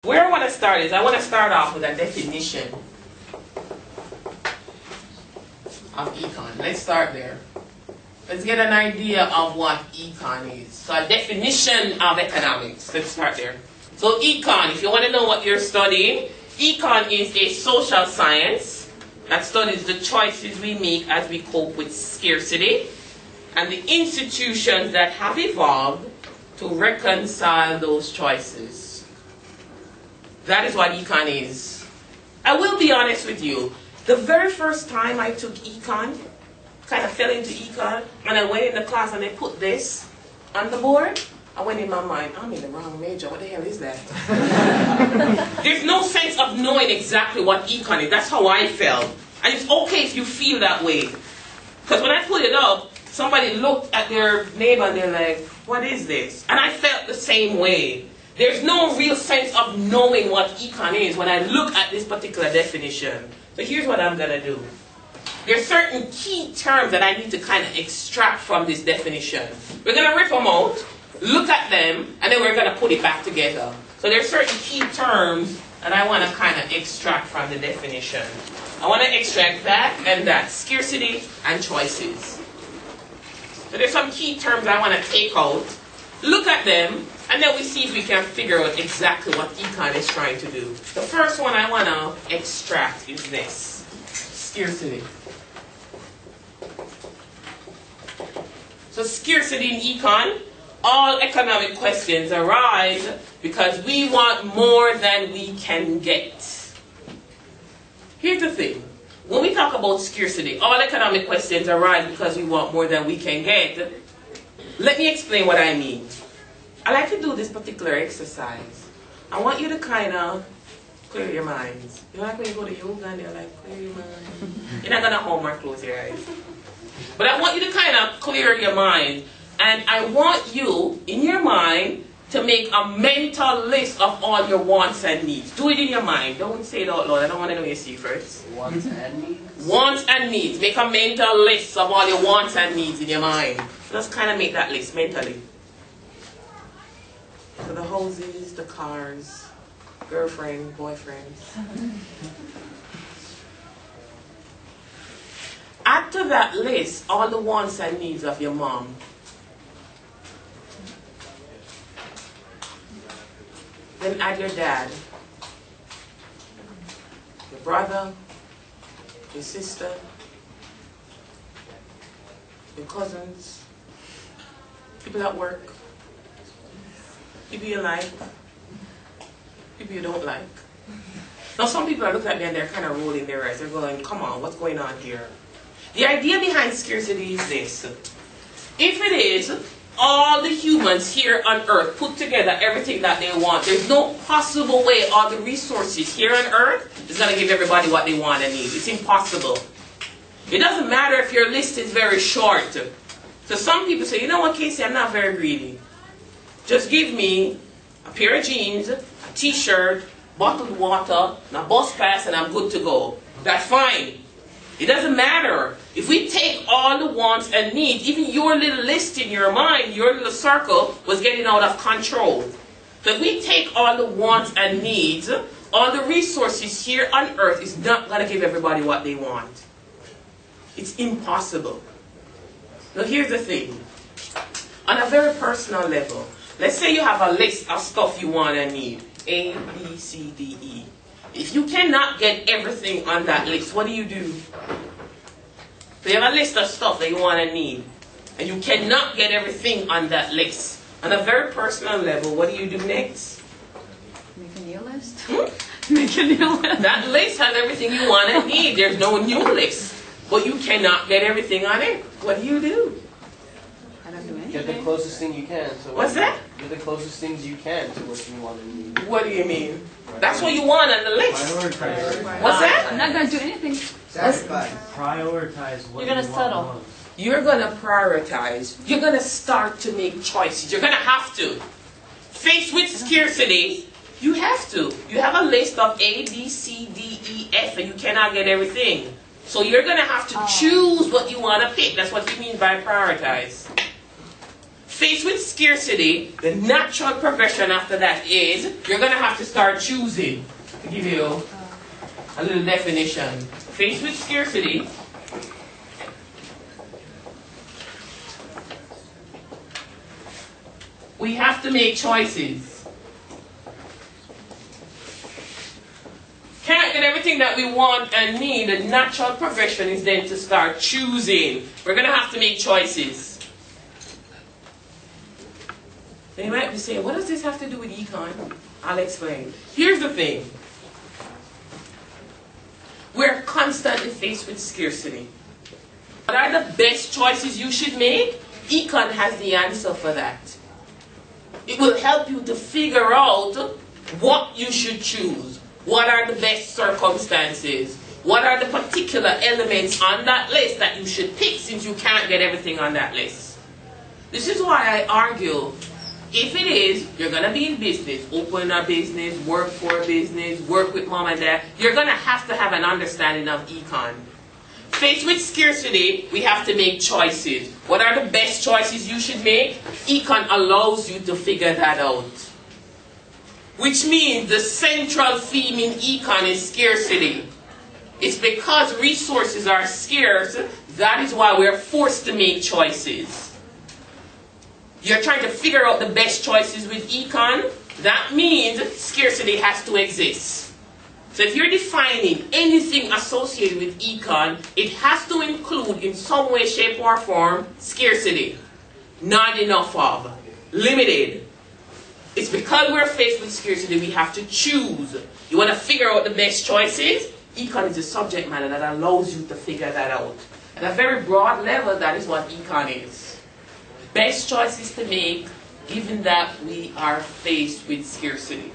Where I want to start is, I want to start off with a definition of econ. Let's start there. Let's get an idea of what econ is. So a definition of economics. Let's start there. So econ, if you want to know what you're studying, econ is a social science that studies the choices we make as we cope with scarcity and the institutions that have evolved to reconcile those choices. That is what econ is. I will be honest with you. The very first time I took econ, kind of fell into econ, and I went in the class and they put this on the board, I went in my mind, I'm in the wrong major. What the hell is that? There's no sense of knowing exactly what econ is. That's how I felt. And it's okay if you feel that way. Because when I put it up, somebody looked at their neighbor and they're like, what is this? And I felt the same way. There's no real sense of knowing what econ is when I look at this particular definition. So here's what I'm going to do. There's certain key terms that I need to kind of extract from this definition. We're going to rip them out, look at them, and then we're going to put it back together. So there's certain key terms that I want to kind of extract from the definition. I want to extract that and that, scarcity and choices. So there's some key terms I want to take out, look at them, and then we see if we can figure out exactly what econ is trying to do. The first one I want to extract is this, scarcity. So scarcity in econ, all economic questions arise because we want more than we can get. Here's the thing. When we talk about scarcity, all economic questions arise because we want more than we can get. Let me explain what I mean. I like to do this particular exercise. I want you to kind of clear your minds. You know, like when you go to yoga and they're like, clear your mind. You're not going to homework, close your eyes. But I want you to kind of clear your mind. And I want you, in your mind, to make a mental list of all your wants and needs. Do it in your mind. Don't say it out loud. I don't want to know your secrets. Wants and needs? Wants and needs. Make a mental list of all your wants and needs in your mind. Just kind of make that list mentally. So the houses, the cars, girlfriend, boyfriends. Add to that list all the wants and needs of your mom. Then add your dad, your brother, your sister, your cousins, people at work, people you like, people you don't like. Now some people are looking at me and they're kind of rolling their eyes. They're going, come on, what's going on here? The idea behind scarcity is this. If it is all the humans here on earth put together everything that they want, there's no possible way all the resources here on earth is going to give everybody what they want and need. It's impossible. It doesn't matter if your list is very short. So some people say, you know what, Kaycea, I'm not very greedy. Just give me a pair of jeans, a t-shirt, bottled water, and a bus pass, and I'm good to go. That's fine. It doesn't matter. If we take all the wants and needs, even your little list in your mind, your little circle was getting out of control. So if we take all the wants and needs, all the resources here on earth is not going to give everybody what they want. It's impossible. Now here's the thing. On a very personal level, let's say you have a list of stuff you want and need. A, B, C, D, E. If you cannot get everything on that list, what do you do? So you have a list of stuff that you want and need, and you cannot get everything on that list. On a very personal level, what do you do next? Make a new list. Make a new list. That list has everything you want and need. There's no new list. But you cannot get everything on it. What do? I don't do anything. Get the closest thing you can. So What's that? Get the closest things you can to what you want and need. What do you mean? That's what you want on the list. Prioritize. What's that? I'm not going to do anything. Prioritize what You're gonna you want settle. most. You're going to prioritize. You're going to start to make choices. You're going to have to. Faced with scarcity, you have to. You have a list of A, B, C, D, E, F, and you cannot get everything. So you're going to have to choose what you want to pick. That's what he means by prioritize. Faced with scarcity, the natural progression after that is you're going to have to start choosing. To give you a little definition. Faced with scarcity, we have to make choices. Can't get everything that we want and need. The natural progression is then to start choosing. We're going to have to make choices. They might be saying, what does this have to do with econ? I'll explain. Here's the thing. We're constantly faced with scarcity. What are the best choices you should make? Econ has the answer for that. It will help you to figure out what you should choose. What are the best circumstances? What are the particular elements on that list that you should pick since you can't get everything on that list? This is why I argue, if it is, you're going to be in business, open a business, work for a business, work with mom and dad, you're going to have an understanding of econ. Faced with scarcity, we have to make choices. What are the best choices you should make? Econ allows you to figure that out. Which means the central theme in econ is scarcity. It's because resources are scarce, that is why we're forced to make choices. You're trying to figure out the best choices with econ, that means scarcity has to exist. So if you're defining anything associated with econ, it has to include in some way, shape, or form scarcity. Not enough of. Limited. It's because we're faced with scarcity, we have to choose. You want to figure out the best choices? Econ is a subject matter that allows you to figure that out. At a very broad level, that is what econ is. Best choices to make, given that we are faced with scarcity.